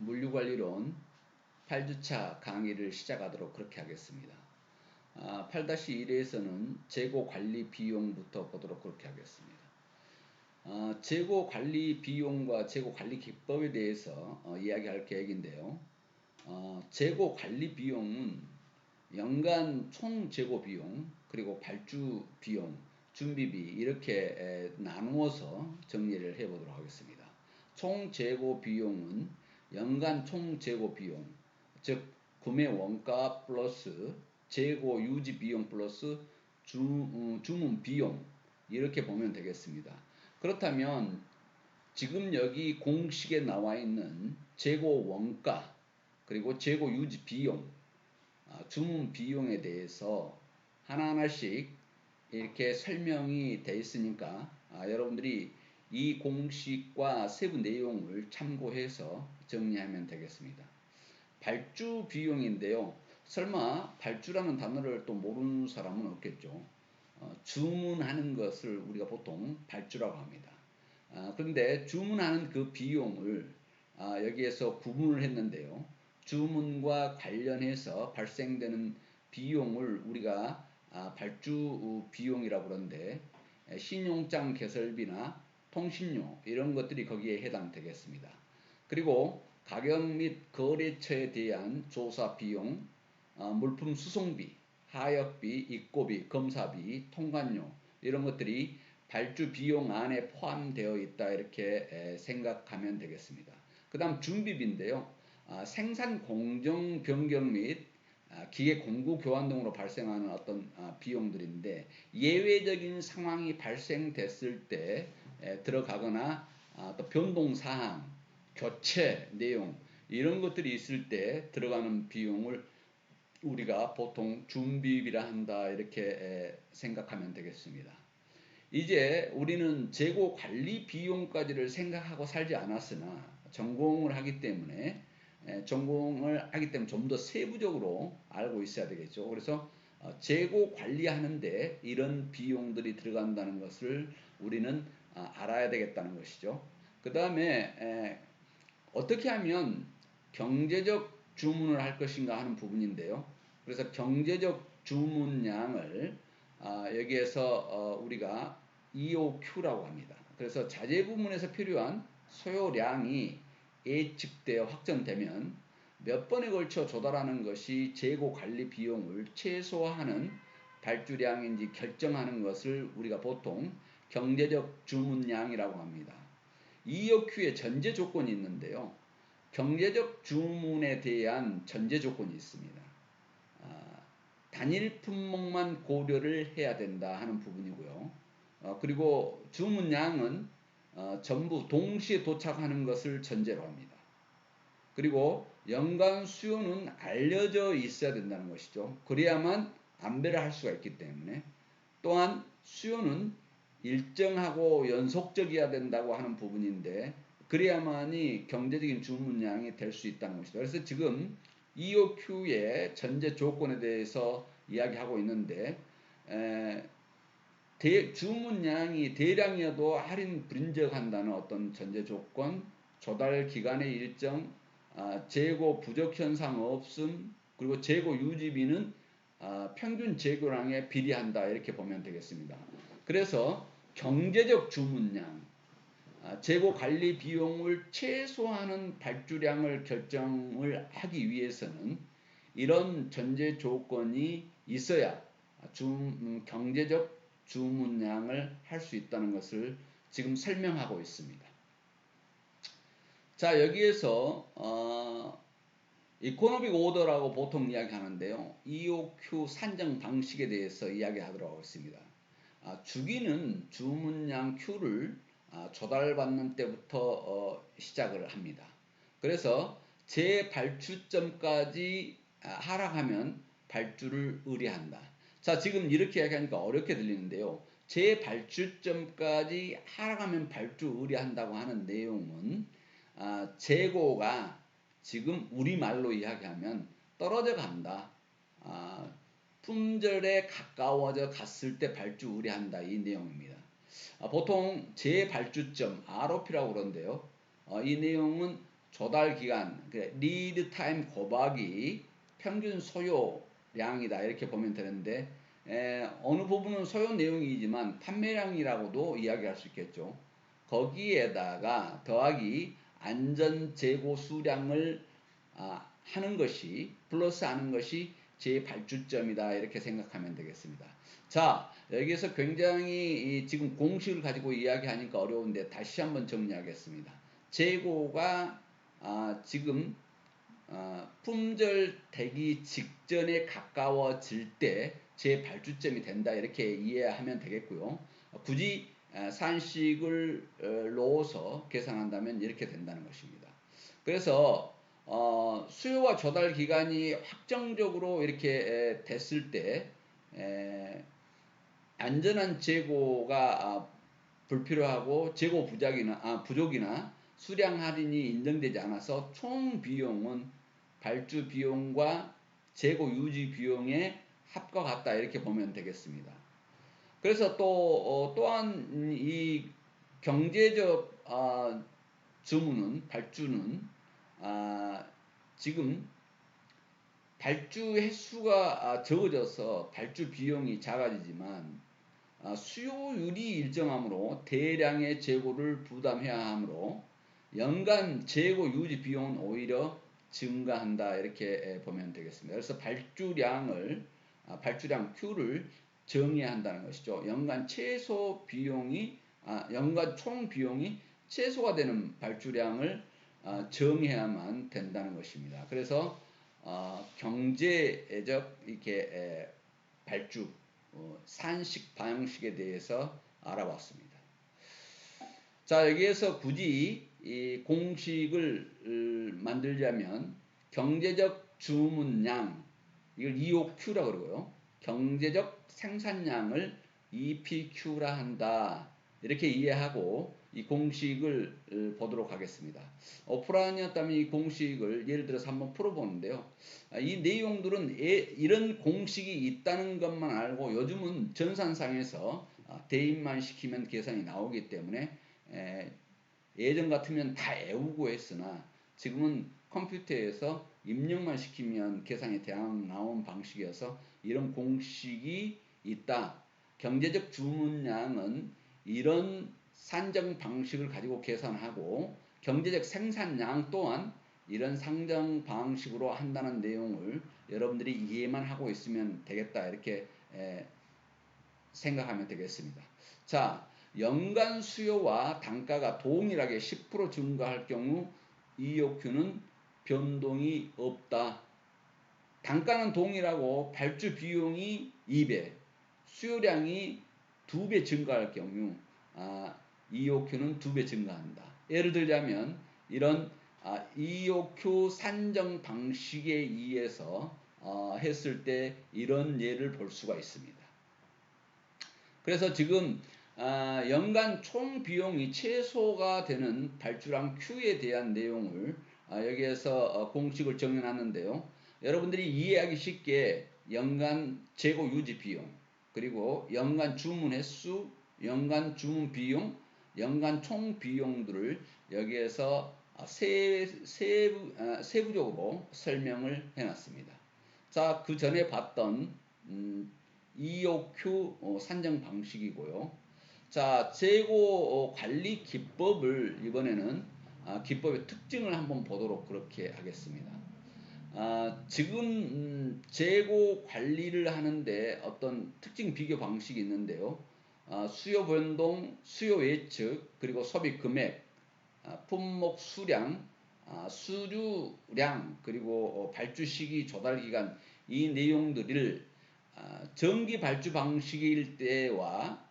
물류관리론 8주차 강의를 시작하도록 그렇게 하겠습니다. 8-1에서는 재고관리 비용부터 보도록 그렇게 하겠습니다. 재고관리 비용과 재고관리 기법에 대해서 이야기할 계획인데요. 재고관리 비용은 연간 총 재고 비용, 그리고 발주 비용, 준비비 이렇게 나누어서 정리를 해보도록 하겠습니다. 총 재고 비용은 연간 총 재고 비용, 즉 구매 원가 플러스 재고 유지 비용 플러스 주문 비용 이렇게 보면 되겠습니다. 그렇다면 지금 여기 공식에 나와 있는 재고 원가 그리고 재고 유지 비용, 주문 비용에 대해서 하나하나씩 이렇게 설명이 되어 있으니까 여러분들이 이 공식과 세부 내용을 참고해서 정리하면 되겠습니다. 발주 비용인데요. 설마 발주라는 단어를 또 모르는 사람은 없겠죠. 주문하는 것을 우리가 보통 발주라고 합니다. 그런데 주문하는 그 비용을 여기에서 구분을 했는데요. 주문과 관련해서 발생되는 비용을 우리가 발주 비용이라고 그러는데 신용장 개설비나 통신료 이런 것들이 거기에 해당되겠습니다. 그리고 가격 및 거래처에 대한 조사 비용, 물품 수송비, 하역비, 입고비, 검사비, 통관료 이런 것들이 발주 비용 안에 포함되어 있다 이렇게 생각하면 되겠습니다. 그 다음 준비비인데요. 생산 공정 변경 및 기계 공구 교환 등으로 발생하는 어떤 비용들인데 예외적인 상황이 발생됐을 때 들어가거나 또 변동사항, 교체 내용 이런 것들이 있을 때 들어가는 비용을 우리가 보통 준비비라 한다 이렇게 생각하면 되겠습니다. 이제 우리는 재고 관리 비용까지를 생각하고 살지 않았으나 전공을 하기 때문에 좀 더 세부적으로 알고 있어야 되겠죠. 그래서 재고 관리하는데 이런 비용들이 들어간다는 것을 우리는 알아야 되겠다는 것이죠. 그 다음에 어떻게 하면 경제적 주문을 할 것인가 하는 부분인데요. 그래서 경제적 주문량을 여기에서 우리가 EOQ라고 합니다. 그래서 자재 부문에서 필요한 소요량이 예측되어 확정되면 몇 번에 걸쳐 조달하는 것이 재고 관리 비용을 최소화하는 발주량인지 결정하는 것을 우리가 보통 경제적 주문량이라고 합니다. EOQ의 전제 조건이 있는데요. 경제적 주문에 대한 전제 조건이 있습니다. 단일 품목만 고려를 해야 된다 하는 부분이고요. 그리고 주문량은 전부 동시에 도착하는 것을 전제로 합니다. 그리고 연간 수요는 알려져 있어야 된다는 것이죠. 그래야만 안배를 할 수가 있기 때문에 또한 수요는 일정하고 연속적이어야 된다고 하는 부분인데 그래야만이 경제적인 주문량이 될 수 있다는 것이죠. 그래서 지금 EOQ의 전제 조건에 대해서 이야기하고 있는데 주문량이 대량이어도 할인 불인정한다는 어떤 전제 조건, 조달 기간의 일정, 재고 부족 현상 없음, 그리고 재고 유지비는 평균 재고량에 비례한다 이렇게 보면 되겠습니다. 그래서 경제적 주문량, 재고 관리 비용을 최소화하는 발주량을 결정을 하기 위해서는 이런 전제 조건이 있어야 경제적 주문량을 할 수 있다는 것을 지금 설명하고 있습니다. 자, 여기에서 이코노믹 오더라고 보통 이야기하는데요. EOQ 산정 방식에 대해서 이야기하도록 하겠습니다. 주기는 주문량 Q를 조달받는 때부터 시작을 합니다. 그래서 재발주점까지 하락하면 발주를 의뢰한다. 자, 지금 이렇게 이야기하니까 어렵게 들리는데요. 재발주점까지 하락하면 발주 의뢰한다고 하는 내용은 재고가 지금 우리말로 이야기하면 떨어져 간다. 품절에 가까워져 갔을 때 발주 의뢰한다. 이 내용입니다. 보통 재발주점 ROP라고 그러는데요. 이 내용은 조달 기간, 리드 타임 곱하기 평균 소요량이다 이렇게 보면 되는데, 어느 부분은 소요 내용이지만 판매량이라고도 이야기할 수 있겠죠. 거기에다가 더하기 안전 재고 수량을 하는 것이, 플러스 하는 것이 제 발주점이다 이렇게 생각하면 되겠습니다. 자, 여기에서 굉장히 지금 공식을 가지고 이야기하니까 어려운데 다시 한번 정리하겠습니다. 재고가 지금 품절 되기 직전에 가까워질 때 제 발주점이 된다 이렇게 이해하면 되겠고요. 굳이 산식을 넣어서 계산한다면 이렇게 된다는 것입니다. 그래서 수요와 조달 기간이 확정적으로 이렇게 됐을 때 안전한 재고가 불필요하고 재고 부족이나 수량 할인이 인정되지 않아서 총 비용은 발주 비용과 재고 유지 비용의 합과 같다 이렇게 보면 되겠습니다. 그래서 또한 이 경제적 주문은 발주는 지금 발주 횟수가 적어져서 발주 비용이 작아지지만 수요율이 일정하므로 대량의 재고를 부담해야 하므로 연간 재고 유지 비용은 오히려 증가한다 이렇게 보면 되겠습니다. 그래서 발주량 Q를 정해야 한다는 것이죠. 연간 총 비용이 최소가 되는 발주량을 정해야만 된다는 것입니다. 그래서 경제적 이렇게 발주 산식 방식에 대해서 알아봤습니다. 자, 여기에서 굳이 이 공식을 만들자면 경제적 주문량, 이걸 EOQ라고 그러고요. 경제적 생산량을 EPQ라 한다. 이렇게 이해하고 이 공식을 보도록 하겠습니다. 오프라인이었다면 이 공식을 예를 들어서 한번 풀어보는데요. 이 내용들은 이런 공식이 있다는 것만 알고 요즘은 전산상에서 대입만 시키면 계산이 나오기 때문에 예전 같으면 다 외우고 했으나 지금은 컴퓨터에서 입력만 시키면 계산이 대강 나온 방식이어서 이런 공식이 있다. 경제적 주문량은 이런 산정 방식을 가지고 계산하고 경제적 생산량 또한 이런 상정 방식으로 한다는 내용을 여러분들이 이해만 하고 있으면 되겠다 이렇게 생각하면 되겠습니다. 자, 연간 수요와 단가가 동일하게 10% 증가할 경우 EOQ는 변동이 없다. 단가는 동일하고 발주 비용이 2배, 수요량이 2배 증가할 경우 EOQ는 2배 증가한다. 예를 들자면 이런 EOQ 산정 방식에 의해서 했을 때 이런 예를 볼 수가 있습니다. 그래서 지금 연간 총 비용이 최소가 되는 발주량 Q에 대한 내용을 여기에서 공식을 정해놨는데요. 여러분들이 이해하기 쉽게 연간 재고 유지 비용, 그리고 연간 주문 횟수, 연간 주문 비용, 연간 총 비용들을 여기에서 세부적으로 설명을 해놨습니다. 자, 그 전에 봤던 EOQ 산정 방식이고요. 자, 재고 관리 기법을 이번에는 기법의 특징을 한번 보도록 그렇게 하겠습니다. 지금 재고 관리를 하는데 어떤 특징 비교 방식이 있는데요. 수요 변동, 수요 예측, 그리고 소비 금액, 품목 수량, 수주량, 그리고 발주 시기, 조달 기간, 이 내용들을 정기 발주 방식일 때와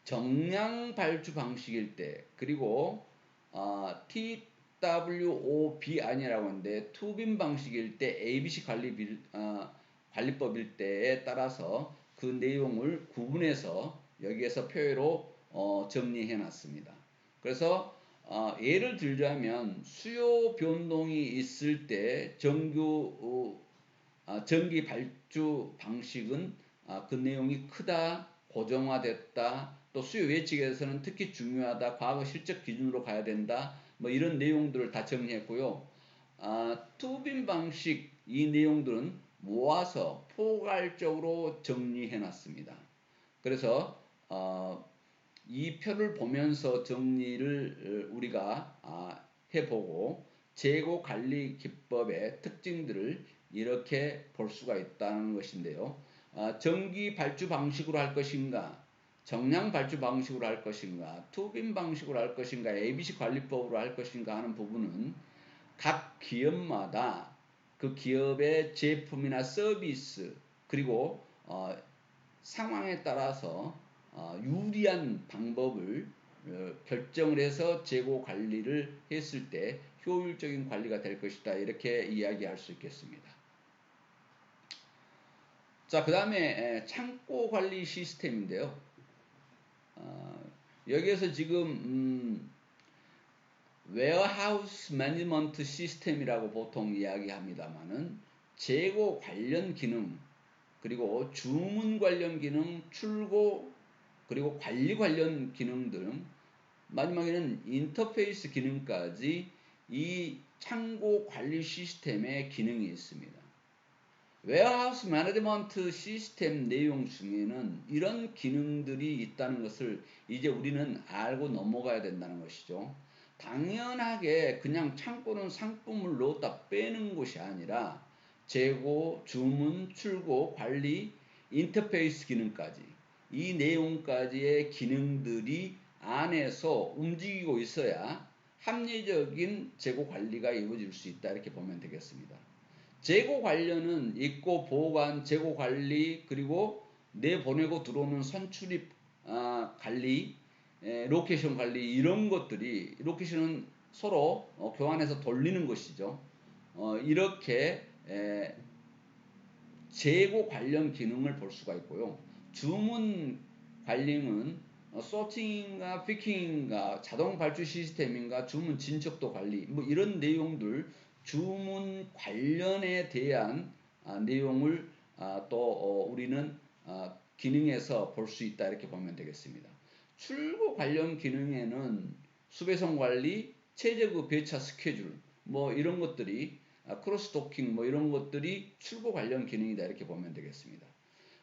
정량 발주 방식일 때, 그리고 TWOB 아니라고 하는데 투빈 방식일 때 ABC 관리법일 때에 따라서 그 내용을 구분해서 여기에서 표로 정리해 놨습니다. 그래서 예를 들자면 수요 변동이 있을 때 정기 발주 방식은 그 내용이 크다, 고정화됐다, 또 수요 예측에서는 특히 중요하다, 과거 실적 기준으로 가야 된다, 뭐 이런 내용들을 다 정리했고요. 투빈 방식 이 내용들은 모아서 포괄적으로 정리해 놨습니다. 그래서 이 표를 보면서 정리를 우리가 해보고 재고 관리 기법의 특징들을 이렇게 볼 수가 있다는 것인데요. 전기 발주 방식으로 할 것인가, 정량 발주 방식으로 할 것인가, 투빈 방식으로 할 것인가, ABC 관리법으로 할 것인가 하는 부분은 각 기업마다 그 기업의 제품이나 서비스 그리고 상황에 따라서 유리한 방법을 결정을 해서 재고 관리를 했을 때 효율적인 관리가 될 것이다. 이렇게 이야기할 수 있겠습니다. 자, 그 다음에 창고 관리 시스템인데요. 여기에서 지금 웨어하우스 매니지먼트 시스템이라고 보통 이야기합니다만은 재고 관련 기능, 그리고 주문 관련 기능, 출고, 그리고 관리 관련 기능 등 마지막에는 인터페이스 기능까지 이 창고 관리 시스템의 기능이 있습니다. 웨어하우스 매니지먼트 시스템 내용 중에는 이런 기능들이 있다는 것을 이제 우리는 알고 넘어가야 된다는 것이죠. 당연하게 그냥 창고는 상품을 넣었다 빼는 것이 아니라 재고, 주문, 출고, 관리, 인터페이스 기능까지 이 내용까지의 기능들이 안에서 움직이고 있어야 합리적인 재고 관리가 이루어질 수 있다 이렇게 보면 되겠습니다. 재고 관련은 입고 보관, 재고 관리, 그리고 내보내고 들어오는 선출입 관리, 로케이션 관리 이런 것들이 로케이션은 서로 교환해서 돌리는 것이죠. 이렇게 재고 관련 기능을 볼 수가 있고요. 주문 관리는 소팅인가 피킹인가 자동 발주 시스템인가 주문 진척도 관리 뭐 이런 내용들 주문 관련에 대한 내용을 또 우리는 기능에서 볼 수 있다 이렇게 보면 되겠습니다. 출고 관련 기능에는 수배송 관리, 최저급 배차 스케줄 뭐 이런 것들이 크로스토킹 뭐 이런 것들이 출고 관련 기능이다 이렇게 보면 되겠습니다.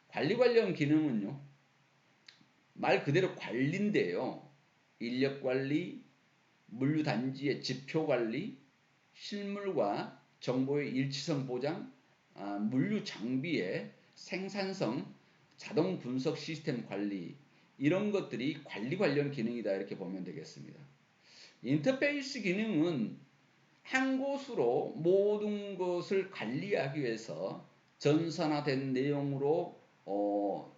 관리 관련 기능은요. 말 그대로 관리인데요. 인력 관리, 물류 단지의 지표 관리, 실물과 정보의 일치성 보장, 물류 장비의 생산성, 자동 분석 시스템 관리 이런 것들이 관리 관련 기능이다 이렇게 보면 되겠습니다. 인터페이스 기능은 한 곳으로 모든 것을 관리하기 위해서 전산화된 내용으로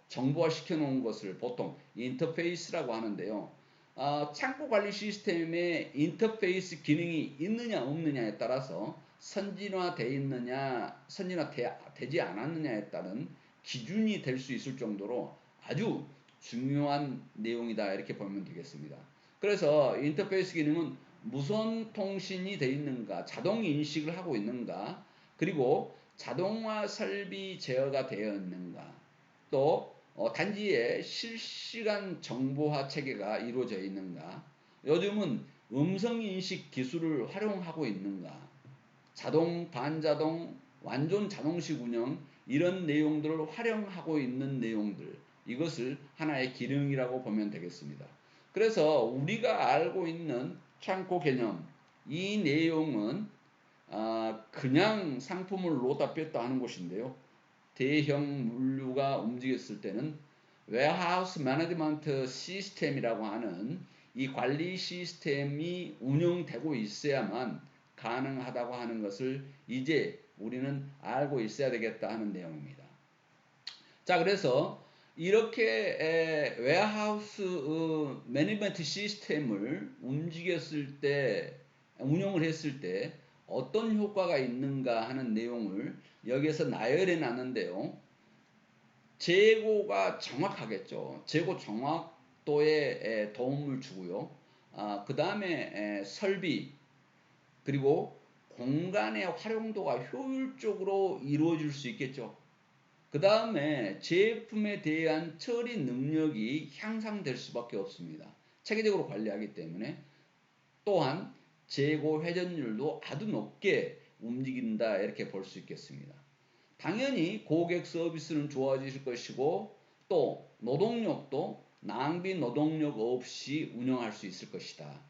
정보화 시켜 놓은 것을 보통 인터페이스라고 하는데요. 창고 관리 시스템에 인터페이스 기능이 있느냐 없느냐에 따라서 선진화되어 있느냐 선진화되지 않았느냐에 따른 기준이 될 수 있을 정도로 아주 중요한 내용이다 이렇게 보면 되겠습니다. 그래서 인터페이스 기능은 무선 통신이 되어 있는가, 자동 인식을 하고 있는가, 그리고 자동화 설비 제어가 되어 있는가, 또 단지에 실시간 정보화 체계가 이루어져 있는가, 요즘은 음성인식 기술을 활용하고 있는가, 자동, 반자동, 완전 자동식 운영 이런 내용들을 활용하고 있는 내용들 이것을 하나의 기능이라고 보면 되겠습니다. 그래서 우리가 알고 있는 창고 개념 이 내용은 그냥 상품을 놓다 뺐다 하는 것인데요. 대형 물류가 움직였을 때는 웨어하우스 매니지먼트 시스템이라고 하는 이 관리 시스템이 운영되고 있어야만 가능하다고 하는 것을 이제 우리는 알고 있어야 되겠다 하는 내용입니다. 자, 그래서 이렇게 웨어하우스 매니지먼트 시스템을 움직였을 때 운영을 했을 때 어떤 효과가 있는가 하는 내용을 여기에서 나열해 놨는데요. 재고가 정확하겠죠. 재고 정확도에 도움을 주고요. 그 다음에 설비 그리고 공간의 활용도가 효율적으로 이루어질 수 있겠죠. 그 다음에 제품에 대한 처리 능력이 향상될 수밖에 없습니다. 체계적으로 관리하기 때문에 또한 재고 회전율도 아주 높게 움직인다 이렇게 볼 수 있겠습니다. 당연히 고객 서비스는 좋아지실 것이고 또 노동력도 낭비 노동력 없이 운영할 수 있을 것이다.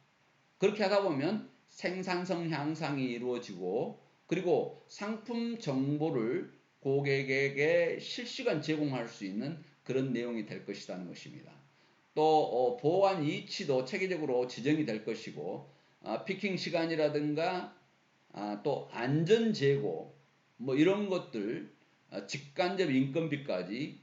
그렇게 하다 보면 생산성 향상이 이루어지고 그리고 상품 정보를 고객에게 실시간 제공할 수 있는 그런 내용이 될 것이라는 것입니다. 또 보안 이치도 체계적으로 지정이 될 것이고 피킹 시간이라든가 또 안전 재고 뭐 이런 것들 직간접 인건비까지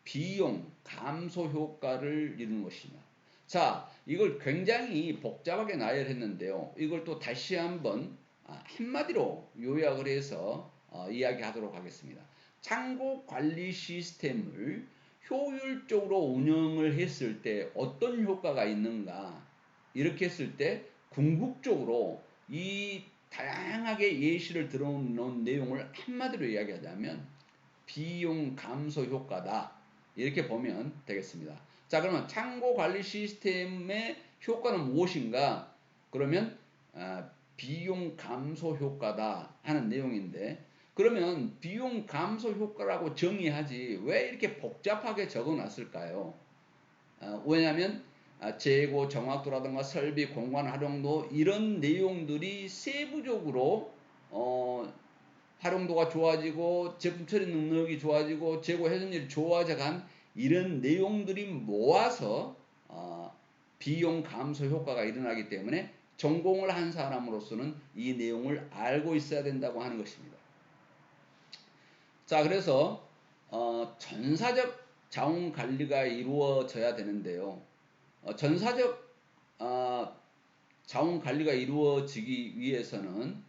비용 감소 효과를 이루는 것입니다. 자, 이걸 굉장히 복잡하게 나열했는데요. 이걸 또 다시 한번 한마디로 요약을 해서 이야기하도록 하겠습니다. 창고 관리 시스템을 효율적으로 운영을 했을 때 어떤 효과가 있는가? 이렇게 했을 때 궁극적으로 이 다양하게 예시를 들어놓은 내용을 한마디로 이야기하자면 비용 감소 효과다. 이렇게 보면 되겠습니다. 자, 그러면 창고 관리 시스템의 효과는 무엇인가? 그러면 비용 감소 효과다 하는 내용인데 그러면 비용 감소 효과라고 정의하지 왜 이렇게 복잡하게 적어놨을까요? 왜냐하면 재고 정확도라든가 설비 공간 활용도 이런 내용들이 세부적으로 활용도가 좋아지고 제품 처리 능력이 좋아지고 재고 회전율이 좋아져간 이런 내용들이 모아서 비용 감소 효과가 일어나기 때문에 전공을 한 사람으로서는 이 내용을 알고 있어야 된다고 하는 것입니다. 자, 그래서 전사적 자원 관리가 이루어져야 되는데요. 전사적 자원 관리가 이루어지기 위해서는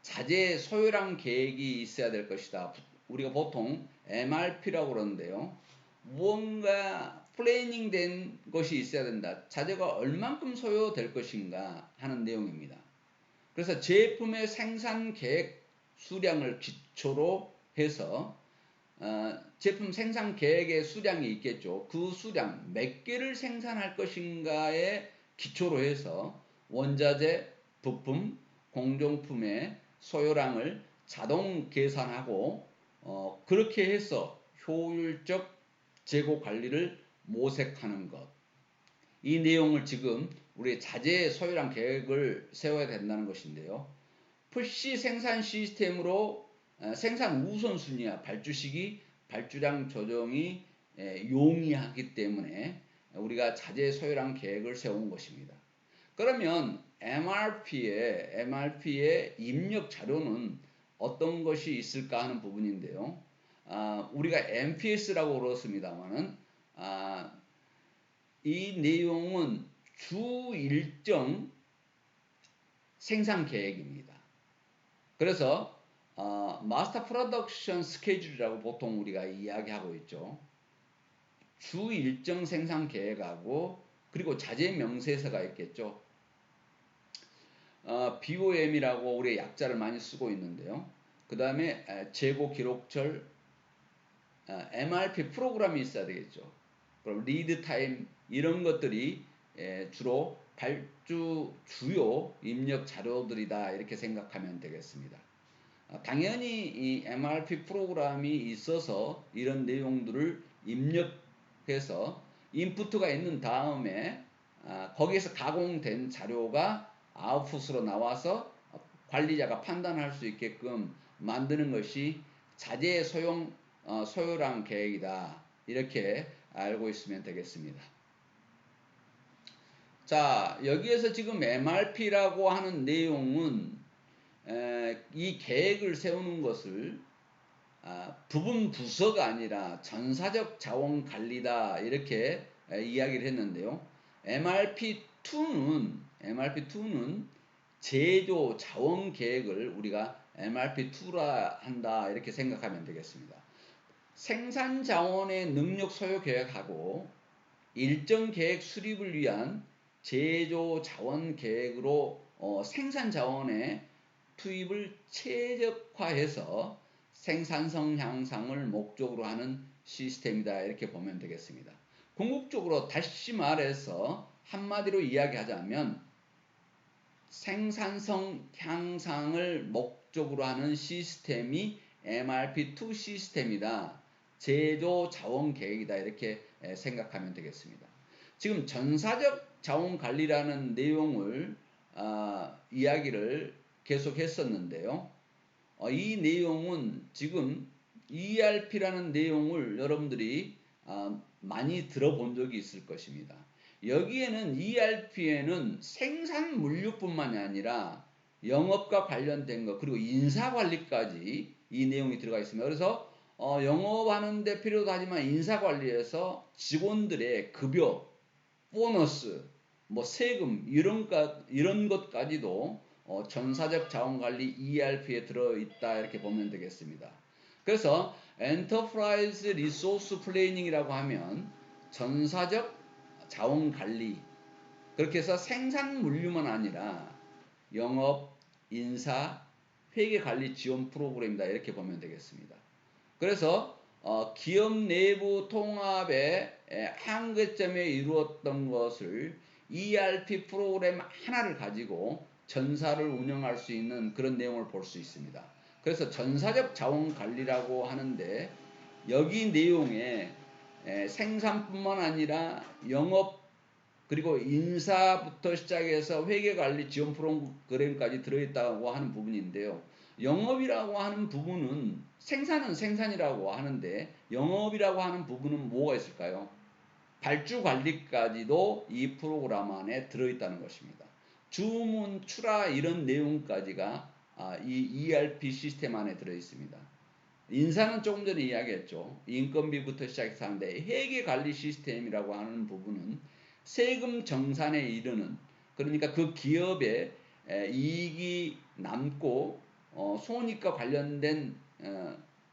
자재 소요량 계획이 있어야 될 것이다. 우리가 보통 MRP라고 그러는데요. 무언가 플래닝 된 것이 있어야 된다. 자재가 얼만큼 소요될 것인가 하는 내용입니다. 그래서 제품의 생산 계획 수량을 기초로 해서 제품 생산 계획의 수량이 있겠죠. 그 수량 몇 개를 생산할 것인가에 기초로 해서 원자재, 부품, 공정품의 소요량을 자동 계산하고 그렇게 해서 효율적 재고 관리를 모색하는 것. 이 내용을 지금 우리 자재 소요량 계획을 세워야 된다는 것인데요. 푸시 생산 시스템으로 생산 우선순위와 발주 발주량 조정이 용이하기 때문에 우리가 자재 소요량 계획을 세운 것입니다. 그러면 MRP의 입력 자료는 어떤 것이 있을까 하는 부분인데요. 우리가 MPS라고 그렇습니다만은 이 내용은 주 일정 생산 계획입니다. 그래서 마스터 프로덕션 스케줄이라고 보통 우리가 이야기하고 있죠. 주 일정 생산 계획하고 그리고 자재 명세서가 있겠죠. BOM이라고 우리 약자를 많이 쓰고 있는데요. 그 다음에 재고 기록철 MRP 프로그램이 있어야 되겠죠. 그럼 리드 타임 이런 것들이 주로 발주 주요 입력 자료들이다 이렇게 생각하면 되겠습니다. 당연히 이 MRP 프로그램이 있어서 이런 내용들을 입력해서 인풋가 있는 다음에 거기에서 가공된 자료가 아웃풋으로 나와서 관리자가 판단할 수 있게끔 만드는 것이 자재 소요량 계획이다. 이렇게 알고 있으면 되겠습니다. 자, 여기에서 지금 MRP라고 하는 내용은 이 계획을 세우는 것을 부분 부서가 아니라 전사적 자원 관리다 이렇게 이야기를 했는데요. MRP2는 제조 자원 계획을 우리가 MRP2라 한다 이렇게 생각하면 되겠습니다. 생산 자원의 능력 소요 계획하고 일정 계획 수립을 위한 제조 자원 계획으로 생산 자원의 투입을 최적화해서 생산성 향상을 목적으로 하는 시스템이다 이렇게 보면 되겠습니다. 궁극적으로 다시 말해서 한마디로 이야기하자면 생산성 향상을 목적으로 하는 시스템이 MRP2 시스템이다. 제조 자원 계획이다. 이렇게 생각하면 되겠습니다. 지금 전사적 자원 관리라는 내용을 이야기를 계속 했었는데요. 이 내용은 지금 ERP라는 내용을 여러분들이 많이 들어본 적이 있을 것입니다. 여기에는 ERP에는 생산 물류뿐만이 아니라 영업과 관련된 것 그리고 인사관리까지 이 내용이 들어가 있습니다. 그래서 영업하는 데 필요도 하지만 인사관리에서 직원들의 급여, 보너스, 뭐 세금 이런 것까지도 전사적 자원관리 ERP에 들어있다 이렇게 보면 되겠습니다. 그래서 엔터프라이즈 리소스 플래닝이라고 하면 전사적 자원관리 그렇게 해서 생산 물류만 아니라 영업, 인사, 회계관리 지원 프로그램이다 이렇게 보면 되겠습니다. 그래서 기업 내부 통합의 한계점에 이루었던 것을 ERP 프로그램 하나를 가지고 전사를 운영할 수 있는 그런 내용을 볼 수 있습니다. 그래서 전사적 자원 관리라고 하는데 여기 내용에 생산뿐만 아니라 영업 그리고 인사부터 시작해서 회계관리 지원 프로그램까지 들어있다고 하는 부분인데요. 영업이라고 하는 부분은 생산은 생산이라고 하는데 영업이라고 하는 부분은 뭐가 있을까요? 발주 관리까지도 이 프로그램 안에 들어있다는 것입니다. 주문, 출하 이런 내용까지가 이 ERP 시스템 안에 들어있습니다. 인사는 조금 전에 이야기했죠. 인건비부터 시작해서 하는데 회계관리 시스템이라고 하는 부분은 세금 정산에 이르는 그러니까 그 기업의 이익이 남고 손익과 관련된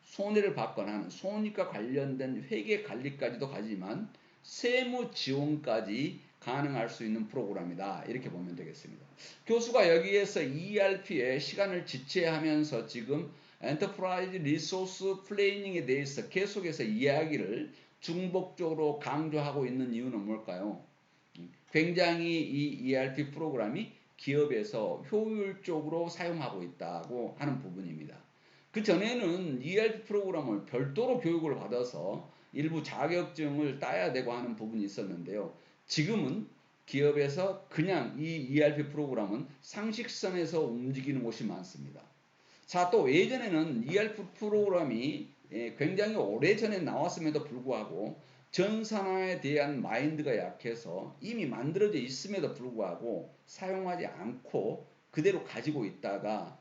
손해를 받거나 하는 손익과 관련된 회계 관리까지도 가지만 세무 지원까지 가능할 수 있는 프로그램이다. 이렇게 보면 되겠습니다. 교수가 여기에서 ERP에 시간을 지체하면서 지금 엔터프라이즈 리소스 플래닝에 대해서 계속해서 이야기를 중복적으로 강조하고 있는 이유는 뭘까요? 굉장히 이 ERP 프로그램이 기업에서 효율적으로 사용하고 있다고 하는 부분입니다. 그 전에는 ERP 프로그램을 별도로 교육을 받아서 일부 자격증을 따야 되고 하는 부분이 있었는데요. 지금은 기업에서 그냥 이 ERP 프로그램은 상식선에서 움직이는 곳이 많습니다. 자, 또 예전에는 ERP 프로그램이 굉장히 오래전에 나왔음에도 불구하고 전산화에 대한 마인드가 약해서 이미 만들어져 있음에도 불구하고 사용하지 않고 그대로 가지고 있다가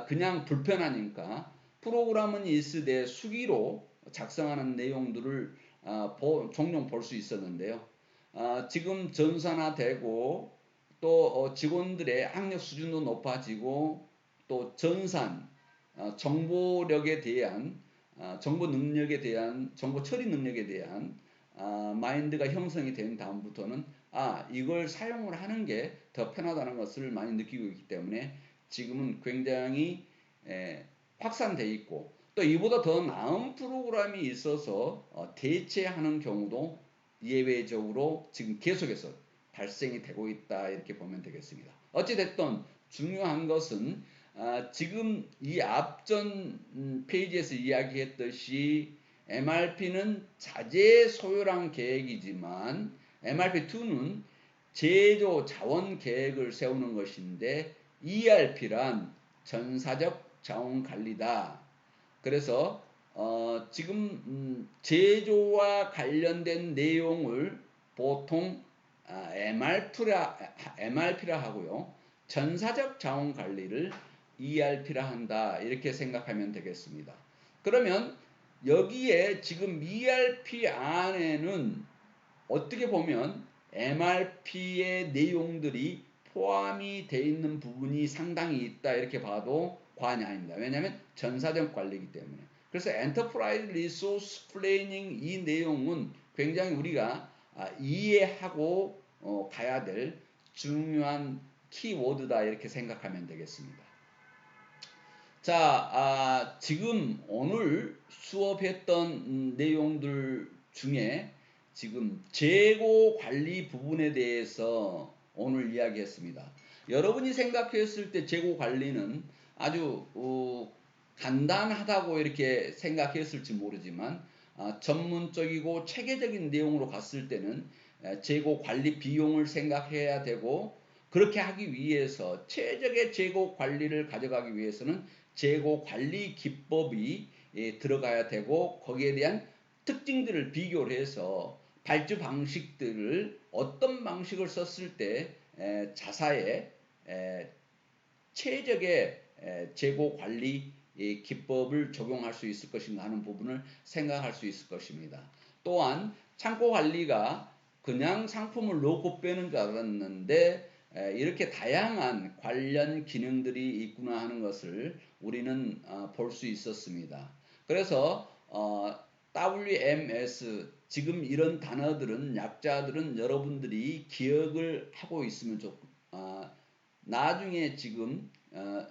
그냥 불편하니까 프로그램은 있으되 수기로 작성하는 내용들을 종종 볼 수 있었는데요. 지금 전산화되고 또 직원들의 학력 수준도 높아지고 또 전산, 정보력에 대한 정보 능력에 대한 정보 처리 능력에 대한 마인드가 형성이 된 다음부터는 이걸 사용을 하는 게 더 편하다는 것을 많이 느끼고 있기 때문에 지금은 굉장히 확산되어 있고 또 이보다 더 나은 프로그램이 있어서 대체하는 경우도 예외적으로 지금 계속해서 발생이 되고 있다 이렇게 보면 되겠습니다. 어찌됐든 중요한 것은 지금 이 앞전 페이지에서 이야기했듯이 MRP는 자재 소요량 계획이지만 MRP2는 제조 자원 계획을 세우는 것인데 ERP란 전사적 자원 관리다. 그래서 지금 제조와 관련된 내용을 보통 MRP라 하고요. 전사적 자원 관리를 ERP라 한다. 이렇게 생각하면 되겠습니다. 그러면 여기에 지금 ERP 안에는 어떻게 보면 MRP의 내용들이 포함이 되어 있는 부분이 상당히 있다 이렇게 봐도 과언이 아닙니다. 왜냐하면 전사적 관리이기 때문에. 그래서 엔터프라이즈 리소스 플래닝 이 내용은 굉장히 우리가 이해하고 가야 될 중요한 키워드다 이렇게 생각하면 되겠습니다. 자, 지금 오늘 수업했던 내용들 중에 지금 재고 관리 부분에 대해서 오늘 이야기했습니다. 여러분이 생각했을 때 재고 관리는 아주 간단하다고 이렇게 생각했을지 모르지만 전문적이고 체계적인 내용으로 갔을 때는 재고 관리 비용을 생각해야 되고, 그렇게 하기 위해서 최적의 재고 관리를 가져가기 위해서는 재고 관리 기법이 들어가야 되고, 거기에 대한 특징들을 비교를 해서 발주 방식들을 어떤 방식을 썼을 때 자사의 최적의 재고 관리 기법을 적용할 수 있을 것인가 하는 부분을 생각할 수 있을 것입니다. 또한 창고 관리가 그냥 상품을 넣고 빼는 줄 알았는데 이렇게 다양한 관련 기능들이 있구나 하는 것을 우리는 볼 수 있었습니다. 그래서 WMS, 지금 이런 단어들은, 약자들은 여러분들이 기억을 하고 있으면 좋고, 나중에 지금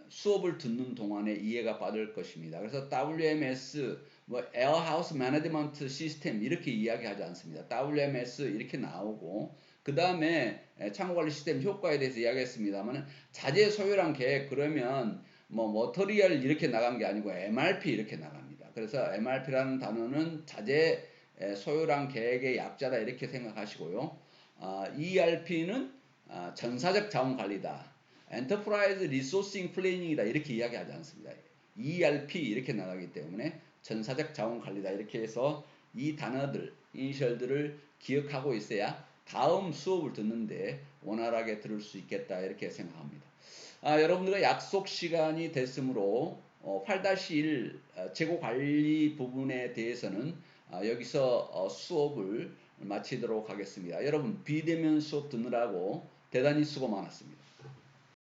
수업을 듣는 동안에 이해가 빠질 것입니다. 그래서 WMS, Warehouse Management System 이렇게 이야기하지 않습니다. WMS 이렇게 나오고, 그 다음에 창고관리 시스템 효과에 대해서 이야기했습니다만, 자재 소요량 계획, 그러면 머터리얼 이렇게 나간 게 아니고 MRP 이렇게 나갑니다. 그래서 MRP라는 단어는 자재 소요량 계획의 약자다 이렇게 생각하시고요. ERP는 전사적 자원 관리다. 엔터프라이즈 리소싱 플래닝이다 이렇게 이야기하지 않습니다. ERP 이렇게 나가기 때문에 전사적 자원 관리다 이렇게 해서 이 단어들, 이니셜들을 기억하고 있어야 다음 수업을 듣는데 원활하게 들을 수 있겠다 이렇게 생각합니다. 여러분들과 약속 시간이 됐으므로 8-1 재고 관리 부분에 대해서는 여기서 수업을 마치도록 하겠습니다. 여러분 비대면 수업 듣느라고 대단히 수고 많았습니다.